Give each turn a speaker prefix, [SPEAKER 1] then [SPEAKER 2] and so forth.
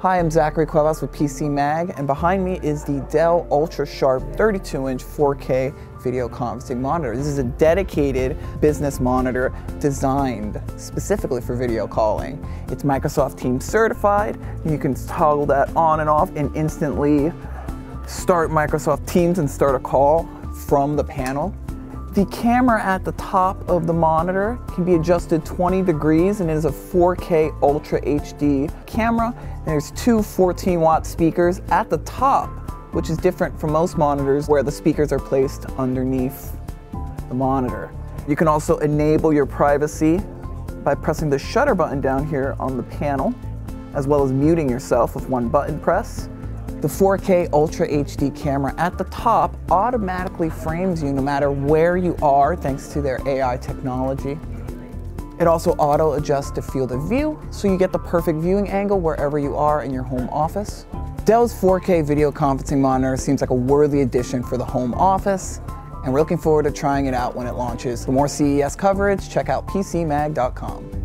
[SPEAKER 1] Hi, I'm Zachary Cuevas with PC Mag, and behind me is the Dell Ultrasharp 32-inch 4K video conferencing monitor. This is a dedicated business monitor designed specifically for video calling. It's Microsoft Teams certified. You can toggle that on and off and instantly start Microsoft Teams and start a call from the panel. The camera at the top of the monitor can be adjusted 20 degrees and it is a 4K Ultra HD camera. And there's two 14-watt speakers at the top, which is different from most monitors where the speakers are placed underneath the monitor. You can also enable your privacy by pressing the shutter button down here on the panel, as well as muting yourself with one button press. The 4K Ultra HD camera at the top automatically frames you no matter where you are thanks to their AI technology. It also auto adjusts to field of view, so you get the perfect viewing angle wherever you are in your home office. Dell's 4K video conferencing monitor seems like a worthy addition for the home office, and we're looking forward to trying it out when it launches. For more CES coverage, check out PCMag.com.